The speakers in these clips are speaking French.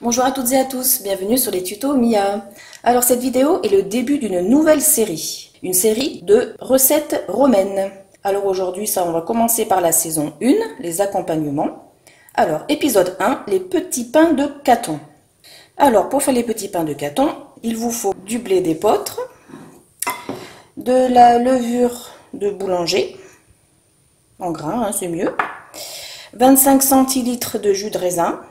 Bonjour à toutes et à tous, bienvenue sur les tutos Mia. Alors cette vidéo est le début d'une nouvelle série, une série de recettes romaines. Alors aujourd'hui on va commencer par la saison 1, les accompagnements. Alors épisode 1, les petits pains de Caton. Alors pour faire les petits pains de Caton, il vous faut du blé d'épeautre, de la levure de boulanger, en grains c'est mieux, 25 centilitres de jus de raisin,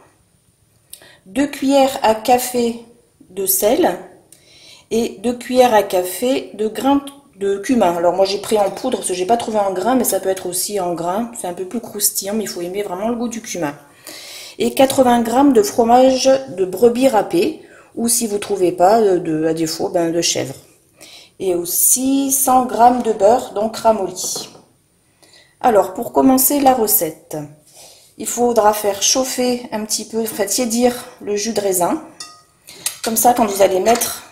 2 cuillères à café de sel et 2 cuillères à café de grains de cumin. Alors moi j'ai pris en poudre parce que j'ai pas trouvé en grains, mais ça peut être aussi en grains. C'est un peu plus croustillant, mais il faut aimer vraiment le goût du cumin. Et 80 g de fromage de brebis râpé, ou si vous trouvez pas, à défaut, de chèvre. Et aussi 100 g de beurre, donc ramolli. Alors pour commencer la recette, il faudra faire chauffer un petit peu, enfin tiédir le jus de raisin. Comme ça, quand vous allez mettre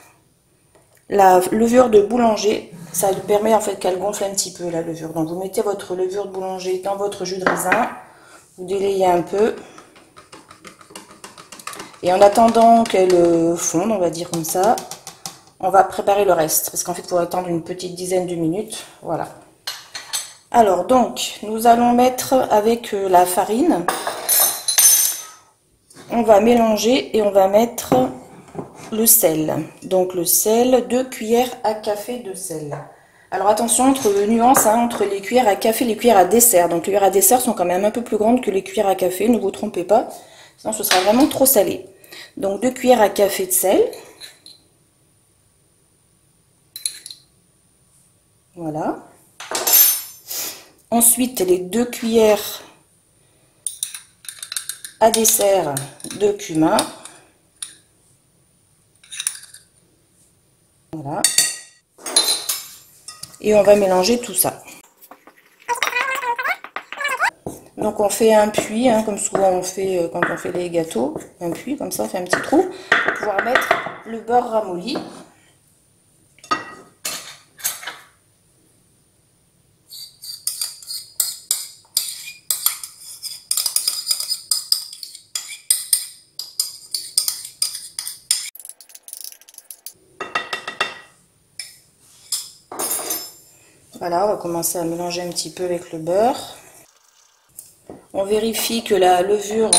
la levure de boulanger, ça lui permet en fait qu'elle gonfle un petit peu la levure. Donc vous mettez votre levure de boulanger dans votre jus de raisin, vous délayez un peu. Et en attendant qu'elle fonde, on va dire comme ça, on va préparer le reste. Parce qu'en fait, il faut attendre une petite dizaine de minutes. Voilà. Alors donc, nous allons mettre avec la farine. On va mélanger et on va mettre le sel. Donc le sel, 2 cuillères à café de sel. Alors attention, entre nuances, entre les cuillères à café et les cuillères à dessert. Donc les cuillères à dessert sont quand même un peu plus grandes que les cuillères à café, ne vous trompez pas. Sinon ce sera vraiment trop salé. Donc 2 cuillères à café de sel. Voilà. Ensuite les 2 cuillères à dessert de cumin. Voilà. Et on va mélanger tout ça. Donc on fait un puits, comme souvent on fait quand on fait les gâteaux. Un puits, comme ça on fait un petit trou pour pouvoir mettre le beurre ramolli. Voilà, on va commencer à mélanger un petit peu avec le beurre. On vérifie que la levure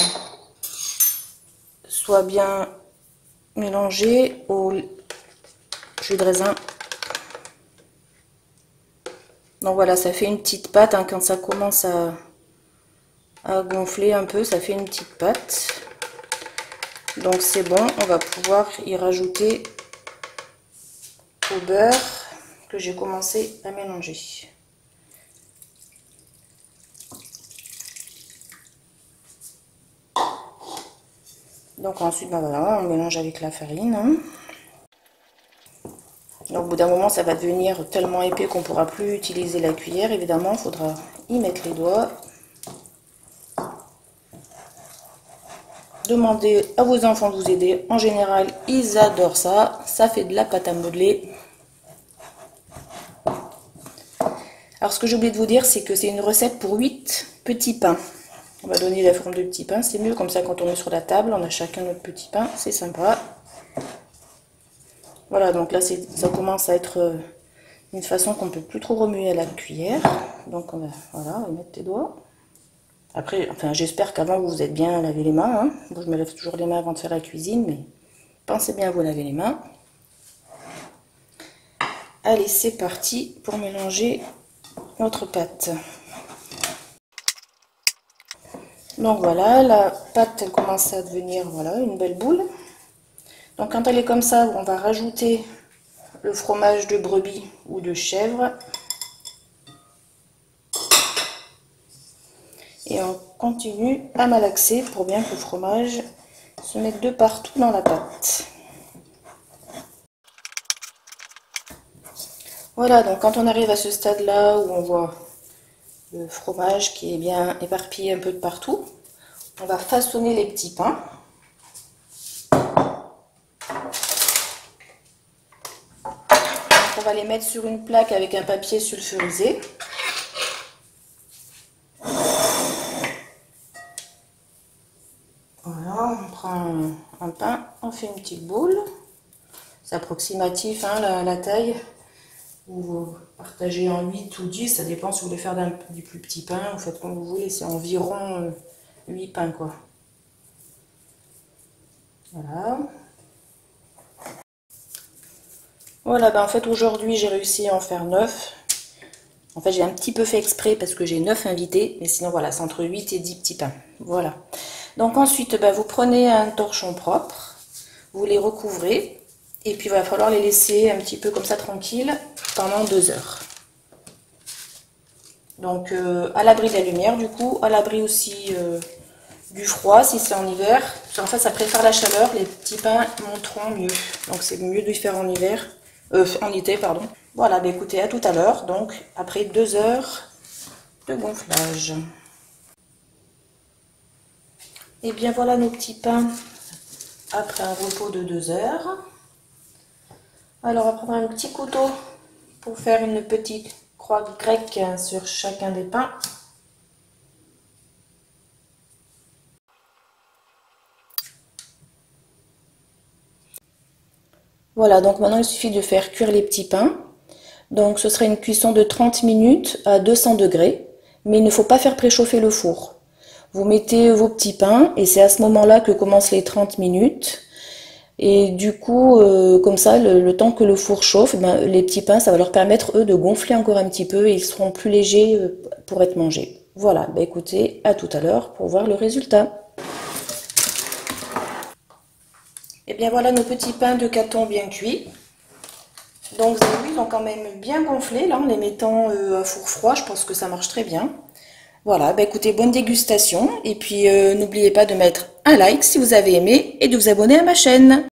soit bien mélangée au jus de raisin. Donc voilà, ça fait une petite pâte, quand ça commence à gonfler un peu, ça fait une petite pâte. Donc c'est bon, on va pouvoir y rajouter au beurre que j'ai commencé à mélanger. Donc ensuite, voilà, on mélange avec la farine. Donc au bout d'un moment, ça va devenir tellement épais qu'on ne pourra plus utiliser la cuillère. Évidemment, il faudra y mettre les doigts. Demandez à vos enfants de vous aider. En général, ils adorent ça. Ça fait de la pâte à modeler. Alors ce que j'ai oublié de vous dire, c'est que c'est une recette pour 8 petits pains. On va donner la forme de petits pains, c'est mieux comme ça quand on est sur la table, on a chacun notre petit pain, c'est sympa. Voilà, donc là ça commence à être une façon qu'on ne peut plus trop remuer à la cuillère. Donc on va, voilà, on va mettre les doigts. Après, enfin j'espère qu'avant vous vous êtes bien lavé les mains. Moi je me lave toujours les mains avant de faire la cuisine, mais pensez bien à vous laver les mains. Allez, c'est parti pour mélanger notre pâte. Donc voilà, la pâte elle commence à devenir voilà, une belle boule. Donc quand elle est comme ça, on va rajouter le fromage de brebis ou de chèvre. Et on continue à malaxer pour bien que le fromage se mette de partout dans la pâte. Voilà, donc quand on arrive à ce stade-là où on voit le fromage qui est bien éparpillé un peu de partout, on va façonner les petits pains. Donc on va les mettre sur une plaque avec un papier sulfurisé. Voilà, on prend un pain, on fait une petite boule. C'est approximatif, hein, la taille. Vous partagez en 8 ou 10, ça dépend si vous voulez faire du plus petit pain, vous faites comme vous voulez, c'est environ 8 pains quoi. Voilà. Voilà, ben en fait aujourd'hui j'ai réussi à en faire 9. En fait j'ai un petit peu fait exprès parce que j'ai 9 invités, mais sinon voilà, c'est entre 8 et 10 petits pains. Voilà. Donc ensuite, ben, vous prenez un torchon propre, vous les recouvrez, et puis il va falloir les laisser un petit peu comme ça tranquille pendant 2 heures. Donc à l'abri de la lumière du coup, à l'abri aussi du froid si c'est en hiver. En fait ça préfère la chaleur, les petits pains monteront mieux. Donc c'est mieux de les faire en hiver, en été pardon. Voilà, bah écoutez, à tout à l'heure, donc après 2 heures de gonflage. Et bien voilà nos petits pains après un repos de 2 heures. Alors on va prendre un petit couteau pour faire une petite croix grecque sur chacun des pains. Voilà, donc maintenant il suffit de faire cuire les petits pains. Donc ce sera une cuisson de 30 minutes à 200 degrés, mais il ne faut pas faire préchauffer le four. Vous mettez vos petits pains et c'est à ce moment-là que commencent les 30 minutes. Et du coup, comme ça, le temps que le four chauffe, ben, les petits pains, ça va leur permettre, eux, de gonfler encore un petit peu et ils seront plus légers pour être mangés. Voilà, ben, écoutez, à tout à l'heure pour voir le résultat. Et bien voilà nos petits pains de Caton bien cuits. Donc vous avez vu, ils ont quand même bien gonflé, là, en les mettant à four froid, je pense que ça marche très bien. Voilà, ben écoutez, bonne dégustation, et puis n'oubliez pas de mettre un like si vous avez aimé, et de vous abonner à ma chaîne.